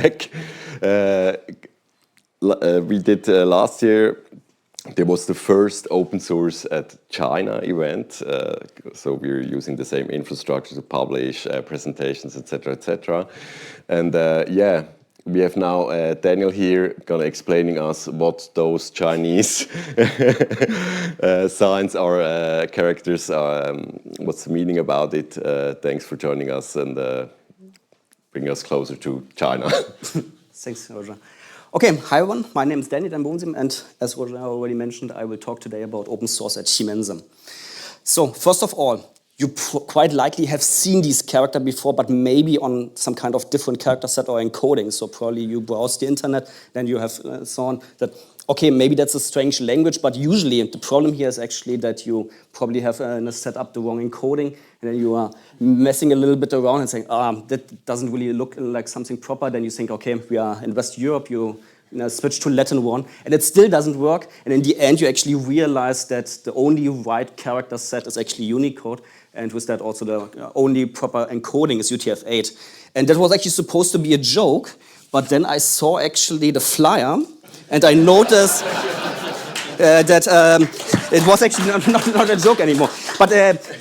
back. We did last year. There was the first open source at China event, so we're using the same infrastructure to publish presentations, etc., etc. And yeah, we have now Daniel here gonna explaining us what those Chinese signs or characters are, what's the meaning about it. Thanks for joining us and bringing us closer to China. Thanks, Roger. Okay, hi everyone, my name is Danny Dambonsim, and as Roger already mentioned, I will talk today about open source at Siemens. So, first of all, you quite likely have seen these characters before, but maybe on some kind of different character set or encoding. So probably you browse the internet, then you have saw that, okay, maybe that's a strange language, but usually the problem here is actually that you probably have set up the wrong encoding, and then you are messing a little bit around and saying, that doesn't really look like something proper. Then you think, okay, we are in West Europe, you switch to Latin one, and it still doesn't work. And in the end, you actually realize that the only right character set is actually Unicode, and with that also the only proper encoding is UTF-8. And that was actually supposed to be a joke, but then I saw actually the flyer, and I noticed that it was actually not a joke anymore. But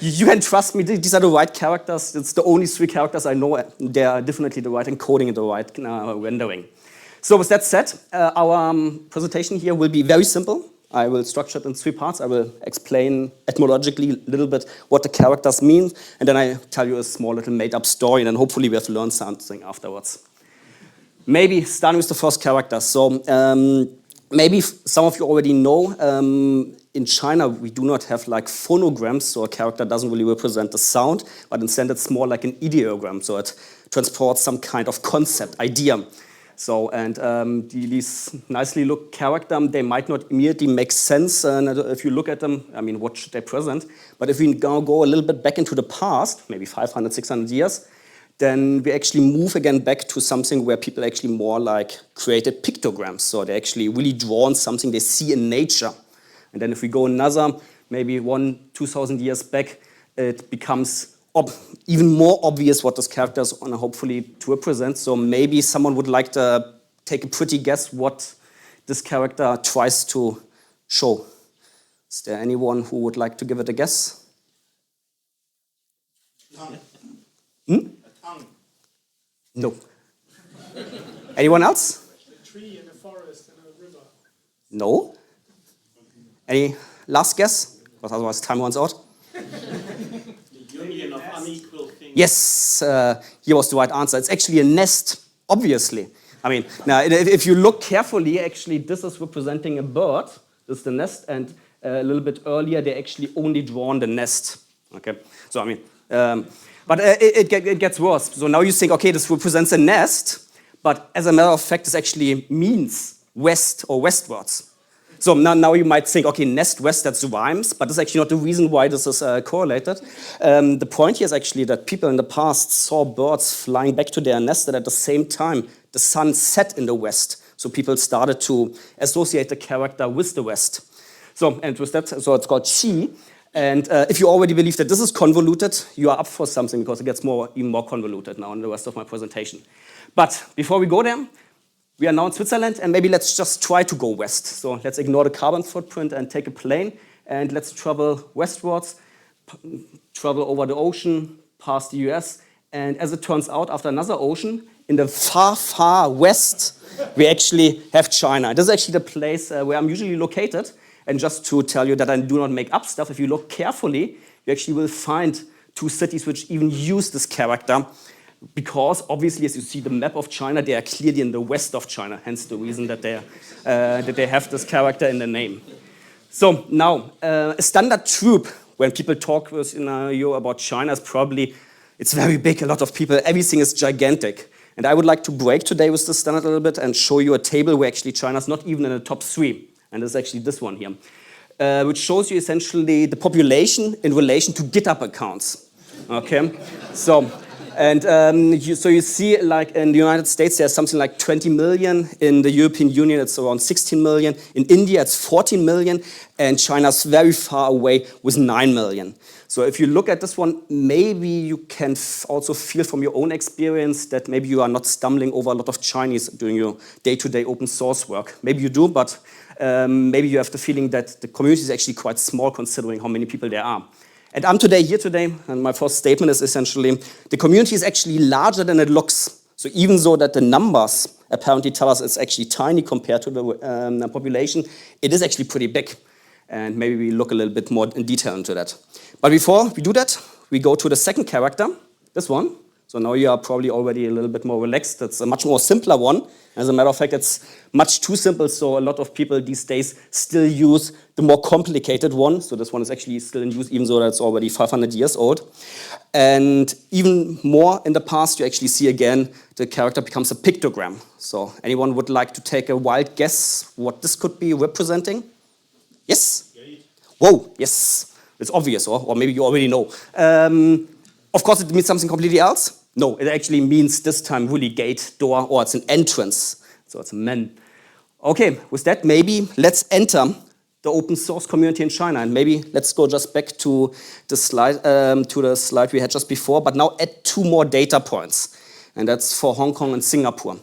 you can trust me, these are the right characters. It's the only 3 characters I know. They are definitely the right encoding and the right rendering. So with that said, our presentation here will be very simple. I will structure it in 3 parts. I will explain etymologically a little bit what the characters mean, and then I tell you a small little made-up story, and then hopefully we have learned something afterwards. Maybe starting with the first character. So maybe some of you already know, in China we do not have like phonograms, so a character doesn't really represent the sound, but instead it's more like an ideogram, so it transports some kind of concept, idea. So, and these nicely looked characters, they might not immediately make sense if you look at them. I mean, what should they present? But if we now go a little bit back into the past, maybe 500, 600 years, then we actually move again back to something where people actually more like created pictograms. So they actually really drawn something they see in nature. And then if we go another, maybe 1,000-2,000 years back, it becomes even more obvious what those characters are hopefully to represent. So maybe someone would like to take a pretty guess what this character tries to show. Is there anyone who would like to give it a guess? Tongue. Hmm? A tongue. No. Anyone else? A tree and a forest and a river. No. Any last guess? Because otherwise time runs out. Union of unequal things. Yes, here was the right answer. It's actually a nest, obviously. I mean, now if you look carefully, actually this is representing a bird. This is the nest, and a little bit earlier they actually only drawn the nest. Okay, so I mean, but it gets worse. So now you think, okay, this represents a nest, but as a matter of fact, this actually means west or westwards. So now you might think, okay, nest, west, that's rhymes, but that's actually not the reason why this is correlated. The point here is actually that people in the past saw birds flying back to their nest, and at the same time, the sun set in the west. So people started to associate the character with the west. So, and with that, so it's called qi. And if you already believe that this is convoluted, you are up for something, because it gets even more convoluted now in the rest of my presentation. But before we go there, we are now in Switzerland, and maybe let's just try to go west. So let's ignore the carbon footprint and take a plane, and let's travel westwards, travel over the ocean, past the US, and as it turns out, after another ocean, in the far, far west, we actually have China. This is actually the place where I'm usually located, and just to tell you that I do not make up stuff, if you look carefully, you actually will find 2 cities which even use this character, because obviously, as you see the map of China, they are clearly in the west of China, hence the reason that they have this character in the name. So now, a standard troop, when people talk with you about China, is probably, it's very big, a lot of people, everything is gigantic. And I would like to break today with this standard a little bit and show you a table where actually China is not even in the top 3. And it's actually this one here, which shows you essentially the population in relation to GitHub accounts. Okay, so And so you see, like in the United States, there's something like 20 million. In the European Union, it's around 16 million. In India, it's 14 million. And China's very far away with 9 million. So if you look at this one, maybe you can also feel from your own experience that maybe you are not stumbling over a lot of Chinese doing your day-to-day open source work. Maybe you do, but maybe you have the feeling that the community is actually quite small considering how many people there are. And I'm here today, and my first statement is essentially, the community is actually larger than it looks. So even though that the numbers apparently tell us it's actually tiny compared to the population, it is actually pretty big. And maybe we look a little bit more in detail into that. But before we do that, we go to the second character, this one. So now you are probably already a little bit more relaxed. It's a much more simpler one. As a matter of fact, it's much too simple, so a lot of people these days still use the more complicated one. So this one is actually still in use, even though that's already 500 years old. And even more in the past, you actually see again, the character becomes a pictogram. So anyone would like to take a wild guess what this could be representing? Yes? Gate. Whoa, yes. It's obvious, or maybe you already know. Of course, it means something completely else. No, it actually means this time really gate, door, or it's an entrance. So it's a men. Okay, with that, maybe let's enter the open source community in China. And maybe let's go just back to the slide we had just before, but now add 2 more data points. And that's for Hong Kong and Singapore.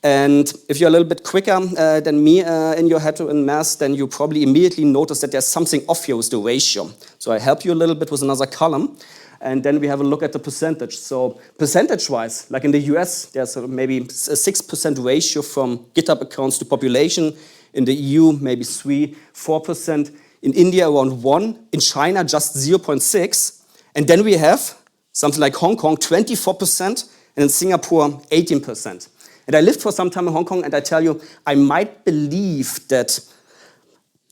And if you're a little bit quicker than me in your head and math, then you probably immediately notice that there's something off here with the ratio. So I help you a little bit with another column. And then we have a look at the percentage. So percentage-wise, like in the US, there's maybe a 6% ratio from GitHub accounts to population. In the EU, maybe 3–4%. In India, around 1%. In China, just 0.6%. And then we have something like Hong Kong, 24%. And in Singapore, 18%. And I lived for some time in Hong Kong, and I tell you, I might believe that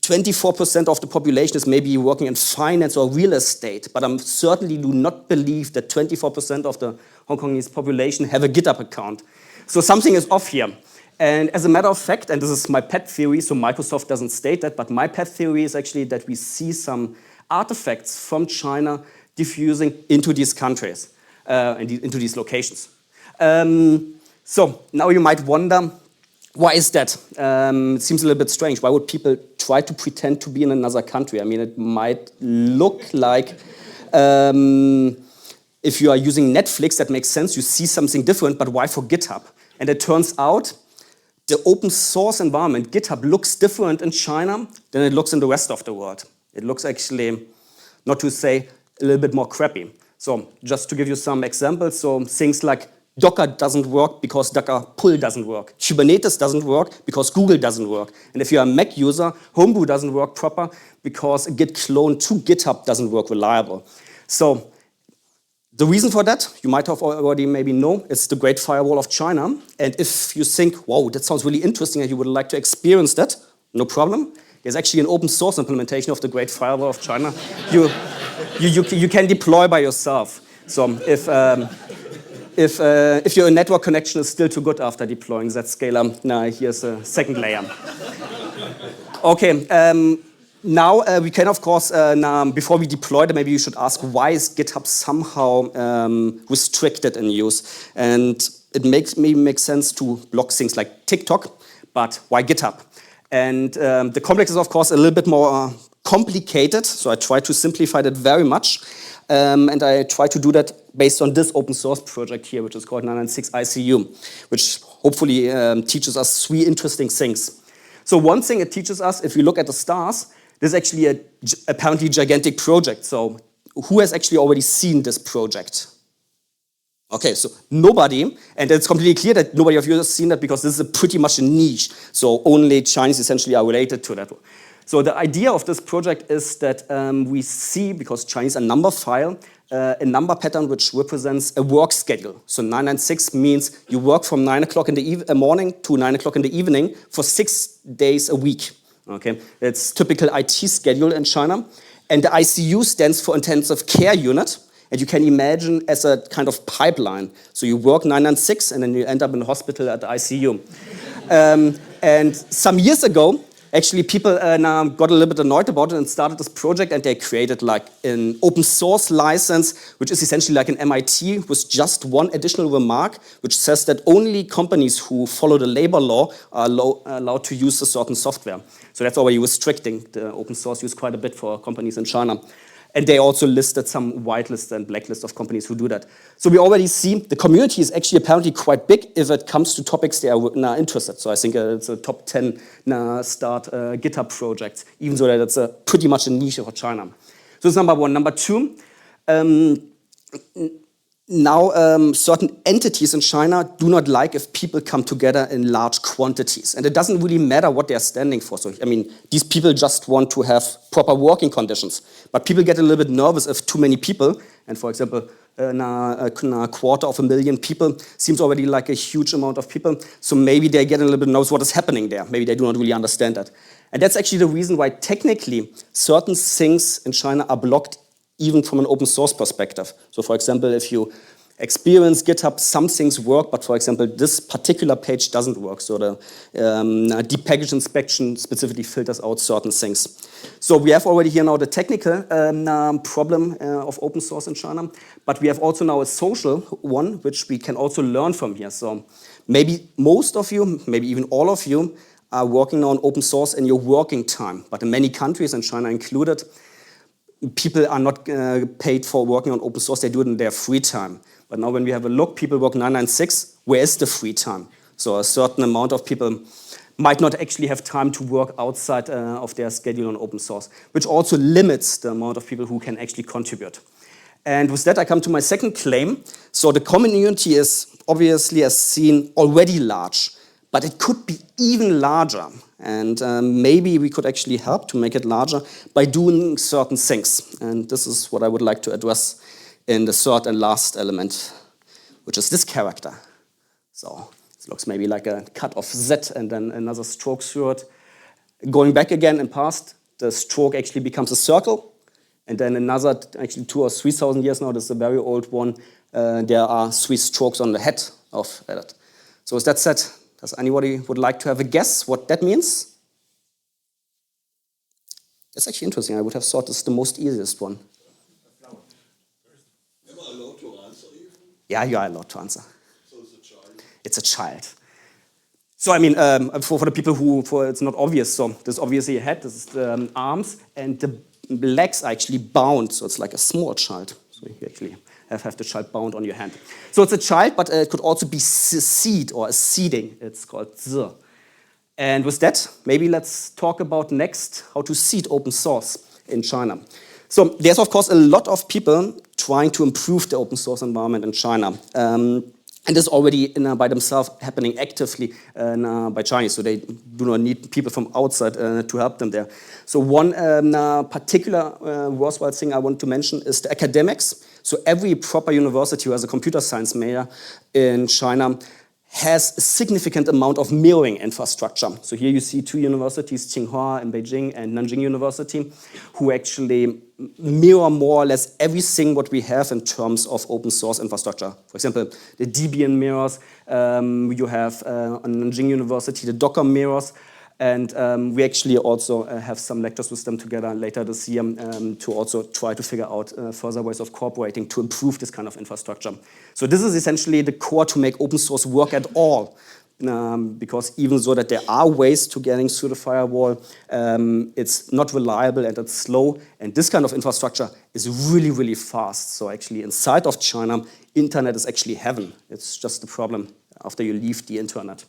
24% of the population is maybe working in finance or real estate, but I certainly do not believe that 24% of the Hong Kongese population have a GitHub account. So something is off here. And as a matter of fact, and this is my pet theory, so Microsoft doesn't state that, but my pet theory is actually that we see some artifacts from China diffusing into these countries, into these locations. So now you might wonder, why is that? It seems a little bit strange. Why would people try to pretend to be in another country? I mean, it might look like if you are using Netflix, that makes sense. You see something different, but why for GitHub? And it turns out the open source environment, GitHub, looks different in China than it looks in the rest of the world. It looks actually, not to say, a little bit more crappy. So just to give you some examples, so things like Docker doesn't work because Docker pull doesn't work. Kubernetes doesn't work because Google doesn't work. And if you're a Mac user, Homebrew doesn't work proper because a Git clone to GitHub doesn't work reliable. So the reason for that, you might have already maybe know, it's the Great Firewall of China. And if you think, wow, that sounds really interesting and you would like to experience that, no problem. There's actually an open source implementation of the Great Firewall of China. You can deploy by yourself. So if your network connection is still too good after deploying that scaler, now here's a second layer. Okay, now we can, of course, before we deploy it, maybe you should ask, why is GitHub somehow restricted in use? And it maybe makes sense to block things like TikTok, but why GitHub? And the complex is, of course, a little bit more complicated, so I try to simplify that very much. And I try to do that based on this open source project here, which is called 996 ICU, which hopefully teaches us 3 interesting things. So one thing it teaches us, if you look at the stars, this is actually a apparently gigantic project. So who has actually already seen this project? Okay, so nobody, and it's completely clear that nobody of you has seen that because this is pretty much a niche. So only Chinese essentially are related to that. So the idea of this project is that we see, because Chinese are number file, a number pattern which represents a work schedule. So 996 means you work from 9 o'clock in the morning to 9 o'clock in the evening for 6 days a week. Okay, it's typical IT schedule in China. And the ICU stands for intensive care unit. And you can imagine as a kind of pipeline. So you work 996 and then you end up in the hospital at the ICU. And some years ago, actually people now got a little bit annoyed about it and started this project, and they created like an open source license, which is essentially like an MIT with just one additional remark, which says that only companies who follow the labor law are allowed to use a certain software. So that's already restricting the open source use quite a bit for companies in China. And they also listed some whitelist and blacklist of companies who do that. So we already see the community is actually apparently quite big if it comes to topics they are interested. So I think it's a top 10 start GitHub projects, even though that it's pretty much a niche for China. So that's number one. Number two, now certain entities in China do not like if people come together in large quantities. And it doesn't really matter what they're standing for. So, I mean, these people just want to have proper working conditions. But people get a little bit nervous if too many people, and for example, a 250,000 people seems already like a huge amount of people. So maybe they get a little bit nervous what is happening there. Maybe they do not really understand that. And that's actually the reason why technically certain things in China are blocked even from an open source perspective. So for example, if you experience GitHub, some things work, but for example, this particular page doesn't work. So the deep package inspection specifically filters out certain things. So we have already here now the technical problem of open source in China, but we have also now a social one, which we can also learn from here. So maybe most of you, maybe even all of you, are working on open source in your working time. But in many countries, and China included, people are not paid for working on open source, they do it in their free time. But now when we have a look, people work 996, where is the free time? So a certain amount of people might not actually have time to work outside of their schedule on open source, which also limits the amount of people who can actually contribute. And with that, I come to my second claim. So the community is obviously, as seen, already large, but it could be even larger. And maybe we could actually help to make it larger by doing certain things. And this is what I would like to address in the third and last element, which is this character. So it looks maybe like a cut of Z and then another stroke through it. Going back again in past, the stroke actually becomes a circle. And then another, actually 2,000 or 3,000 years now, this is a very old one, there are 3 strokes on the head of that. So with that said, does anybody would like to have a guess what that means? That's actually interesting. I would have thought this is the most easiest one. Am I allowed to answer even? Yeah, you are allowed to answer. So it's a child. It's a child. So I mean, for the people who, it's not obvious, so there's obviously a head, this is the arms, and the legs are actually bound, so it's like a small child. So you actually have the child bound on your hand. So it's a child, but it could also be seed or a seeding. It's called zi. And with that, maybe let's talk about next how to seed open source in China. So there's of course a lot of people trying to improve the open source environment in China. And this is already by themselves happening actively by Chinese, so they do not need people from outside to help them there. So one particular worthwhile thing I want to mention is the academics. So every proper university who has a computer science major in China has a significant amount of mirroring infrastructure. So here you see 2 universities, Tsinghua in Beijing and Nanjing University, who actually mirror more or less everything what we have in terms of open source infrastructure. For example, the Debian mirrors, you have on Nanjing University the Docker mirrors, and we actually also have some lectures with them together later this year to also try to figure out further ways of cooperating to improve this kind of infrastructure. So this is essentially the core to make open source work at all. Because even though that there are ways to getting through the firewall, it's not reliable and it's slow. And this kind of infrastructure is really, really fast. So actually inside of China, internet is actually heaven. It's just the problem after you leave the internet.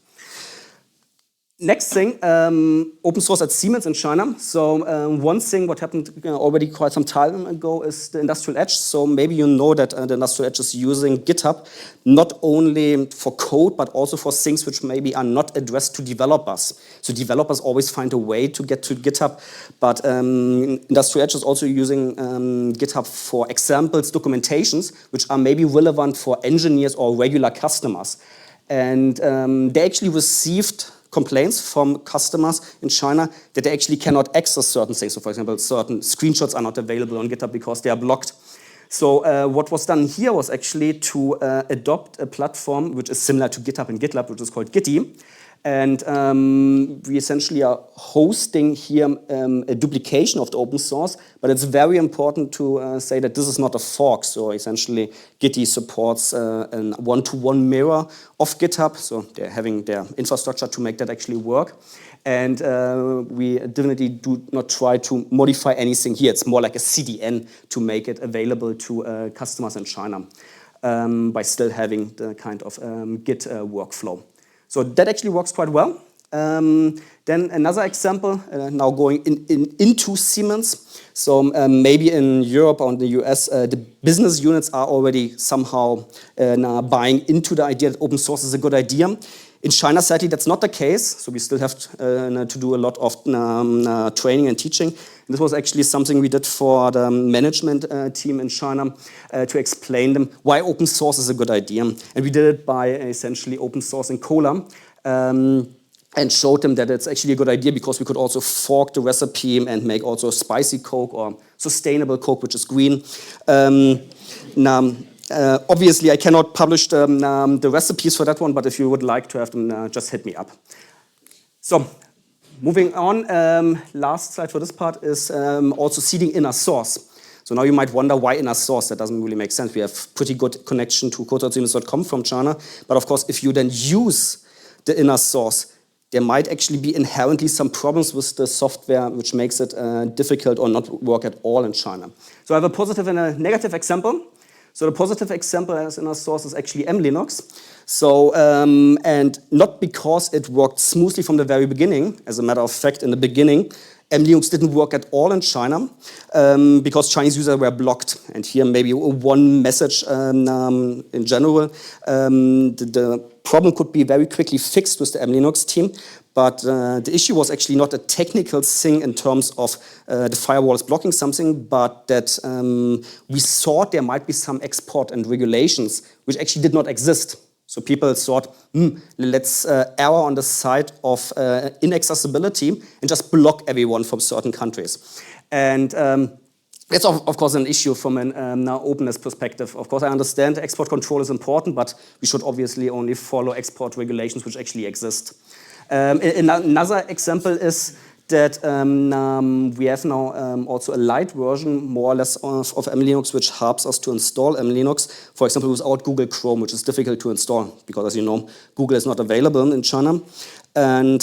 Next thing, open source at Siemens in China. So one thing what happened already quite some time ago is the industrial edge. So maybe you know that the industrial edge is using GitHub not only for code, but also for things which maybe are not addressed to developers. So developers always find a way to get to GitHub, but industrial edge is also using GitHub for examples, documentations, which are maybe relevant for engineers or regular customers. And they actually received complaints from customers in China that they actually cannot access certain things. So for example, certain screenshots are not available on GitHub because they are blocked. So what was done here was actually to adopt a platform which is similar to GitHub and GitLab, which is called Gitty. And we essentially are hosting here a duplication of the open source, but it's very important to say that this is not a fork. So essentially, Gitty supports a one-to-one mirror of GitHub. So they're having their infrastructure to make that actually work. And we definitely do not try to modify anything here. It's more like a CDN to make it available to customers in China by still having the kind of Git workflow. So that actually works quite well. Then another example, now going into Siemens. So maybe in Europe or in the US, the business units are already somehow now buying into the idea that open source is a good idea. In China, sadly, that's not the case. So we still have to do a lot of training and teaching. And this was actually something we did for the management team in China to explain them why open source is a good idea. And we did it by essentially open sourcing cola. And showed them that it's actually a good idea because we could also fork the recipe and make also spicy Coke or sustainable Coke, which is green. Obviously, I cannot publish the recipes for that one, but if you would like to have them, just hit me up. So, moving on, last slide for this part is also seeding inner source. So now you might wonder why inner source. That doesn't really make sense. We have pretty good connection to code.siemens.com from China. But of course, if you then use the inner source, there might actually be inherently some problems with the software which makes it difficult or not work at all in China. So I have a positive and a negative example. So the positive example as inner source is actually mLinux. So, and not because it worked smoothly from the very beginning. As a matter of fact, in the beginning, mLinux didn't work at all in China because Chinese users were blocked. And here maybe one message in general. The problem could be very quickly fixed with the mLinux team. But the issue was actually not a technical thing in terms of the firewalls blocking something, but that we thought there might be some export and regulations which actually did not exist. So people thought, let's err on the side of inaccessibility and just block everyone from certain countries. And that's of course an issue from an openness perspective. Of course, I understand export control is important, but we should obviously only follow export regulations which actually exist. Another example is that we have now also a light version, more or less, of mLinux, which helps us to install mLinux, for example, without Google Chrome, which is difficult to install, because as you know, Google is not available in China. And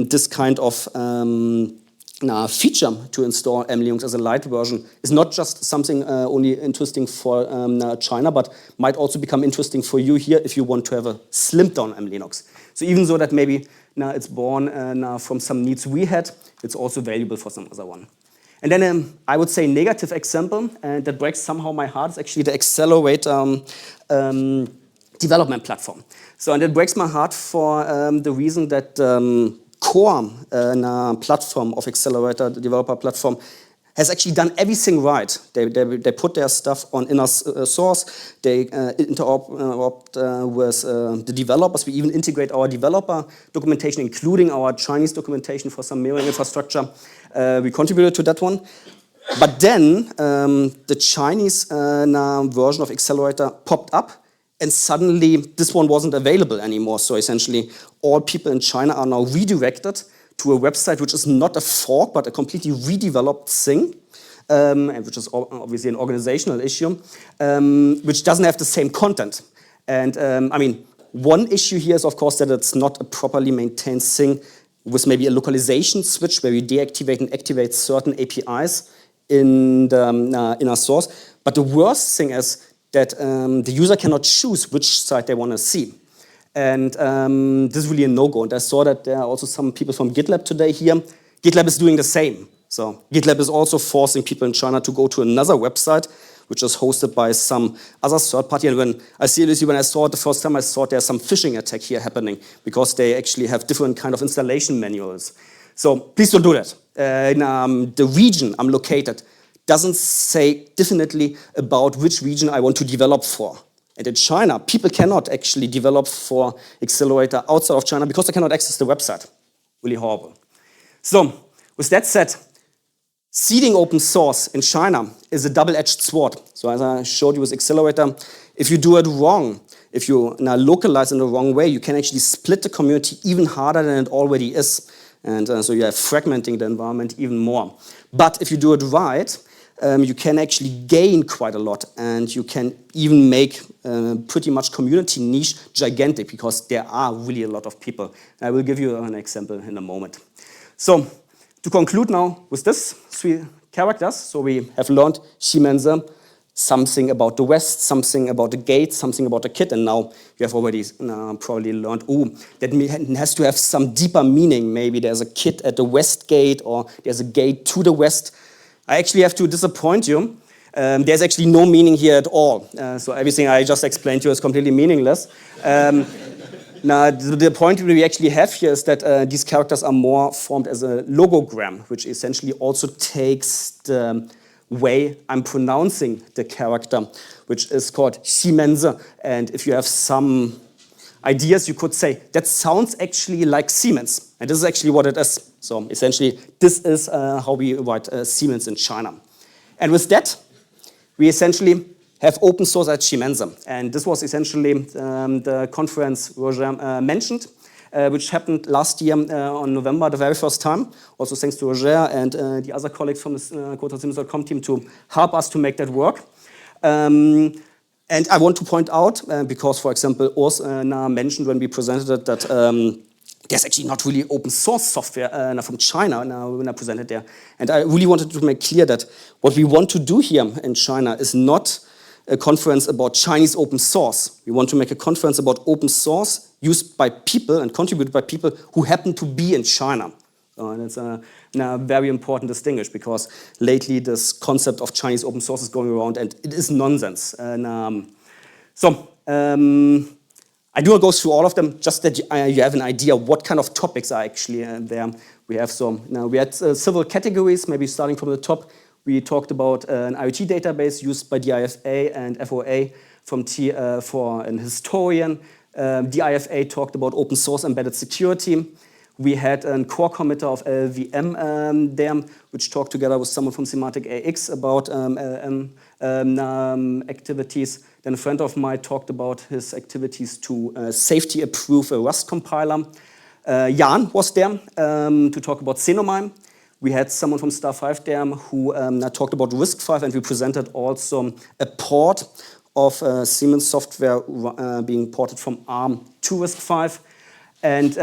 this kind of feature to install mLinux as a light version is not just something only interesting for China, but might also become interesting for you here if you want to have a slimmed down mLinux. So even though that maybe now it's born from some needs we had, it's also valuable for some other one. And then I would say negative example, and that breaks somehow my heart, is actually the Accelerate development platform. So and it breaks my heart for the reason that core platform of Accelerator, the developer platform, has actually done everything right. They put their stuff on inner source. They interoperate with the developers. We even integrate our developer documentation, including our Chinese documentation for some mirroring infrastructure. We contributed to that one. But then the Chinese version of Accelerator popped up, and suddenly this one wasn't available anymore. So essentially, all people in China are now redirected to a website which is not a fork, but a completely redeveloped thing, and which is obviously an organizational issue, which doesn't have the same content. And I mean, one issue here is, of course, that it's not a properly maintained thing with maybe a localization switch where we deactivate and activate certain APIs in the inner source. But the worst thing is that the user cannot choose which site they want to see. And this is really a no-go. And I saw that there are also some people from GitLab today here. GitLab is doing the same. So GitLab is also forcing people in China to go to another website, which is hosted by some other third party. And when I seriously, when I saw it the first time, I thought there's some phishing attack here happening because they actually have different kind of installation manuals. So please don't do that. The region I'm located doesn't say definitely about which region I want to develop for. And in China, people cannot actually develop for Accelerator outside of China because they cannot access the website. Really horrible. So, with that said, seeding open source in China is a double-edged sword. So as I showed you with Accelerator, if you do it wrong, if you now localize in the wrong way, you can actually split the community even harder than it already is. And so you are fragmenting the environment even more. But if you do it right, you can actually gain quite a lot, and you can even make pretty much community niche gigantic, because there are really a lot of people. I will give you an example in a moment. So to conclude now with this 3 characters, so we have learned Siemens, something about the West, something about the gate, something about the kit, and now you have already probably learned, that has to have some deeper meaning. Maybe there's a kit at the West gate, or there's a gate to the West. I actually have to disappoint you. There's actually no meaning here at all. So everything I just explained to you is completely meaningless. Now, the point we actually have here is that these characters are more formed as a logogram, which essentially also takes the way I'm pronouncing the character, which is called Siemens. And if you have some ideas, you could say, that sounds actually like Siemens. And this is actually what it is. So essentially, this is how we write Siemens in China. And with that, we essentially have open source at Siemens. And this was essentially the conference Roger mentioned, which happened last year on November, the very first time. Also thanks to Roger and the other colleagues from the Siemens.com team to help us to make that work. And I want to point out, because, for example, Urs mentioned when we presented it that there's actually not really open source software from China when I presented there. And I really wanted to make clear that what we want to do here in China is not a conference about Chinese open source. We want to make a conference about open source used by people and contributed by people who happen to be in China. And it's a very important distinguish, because lately this concept of Chinese open source is going around, and it is nonsense. And, I do not go through all of them, just that you have an idea what kind of topics are actually there. We have we had several categories, maybe starting from the top. We talked about an IoT database used by DIFA and FOA from for an historian. DIFA talked about open source embedded security. We had a core committer of LVM there, which talked together with someone from Semantic AX about activities. Then a friend of mine talked about his activities to safety approve a Rust compiler. Jan was there to talk about Xenomime. We had someone from Star 5 there who talked about RISC-V, and we presented also a port of Siemens software being ported from ARM to RISC-V. And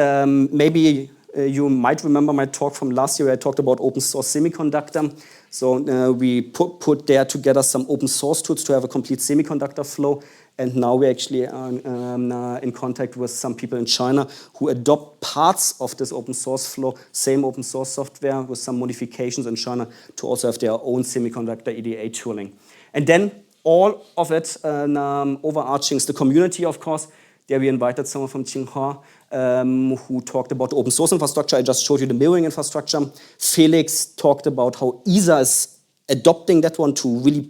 maybe you might remember my talk from last year where I talked about open source semiconductor. So we put there together some open source tools to have a complete semiconductor flow. And now we actually are in contact with some people in China who adopt parts of this open source flow, same open source software with some modifications in China to also have their own semiconductor EDA tooling. And then all of it overarching is the community, of course. There we invited someone from Tsinghua who talked about the open source infrastructure. I just showed you the mirroring infrastructure. Felix talked about how ESA is adopting that one to really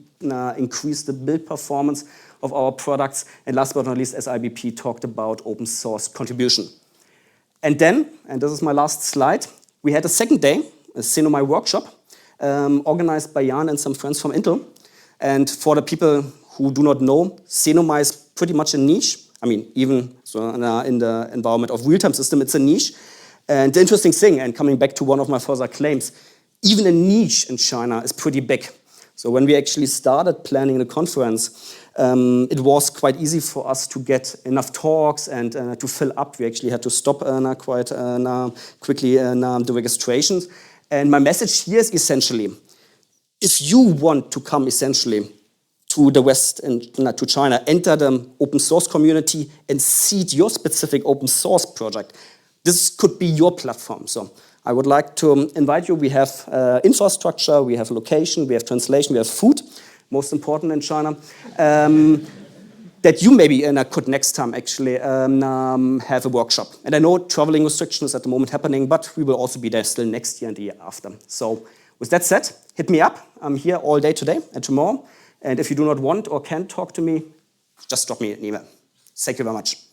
increase the build performance of our products. And last but not least, SIBP talked about open source contribution. And then, and this is my last slide, we had a second day, a Xenomai workshop, organized by Jan and some friends from Intel. And for the people who do not know, Xenomai is pretty much a niche. I mean, even so in the environment of real-time system, it's a niche. And the interesting thing, and coming back to one of my further claims, even a niche in China is pretty big. So when we actually started planning the conference, it was quite easy for us to get enough talks and to fill up. We actually had to stop quite quickly the registrations. And my message here is essentially, if you want to come essentially to the West and to China, enter the open source community and seed your specific open source project, this could be your platform. So I would like to invite you. We have infrastructure, we have location, we have translation, we have food, most important in China, that you maybe could next time actually have a workshop. And I know traveling restrictions at the moment happening, but we will also be there still next year and the year after. So with that said, hit me up. I'm here all day today and tomorrow. And if you do not want or can't talk to me, just drop me an email. Thank you very much.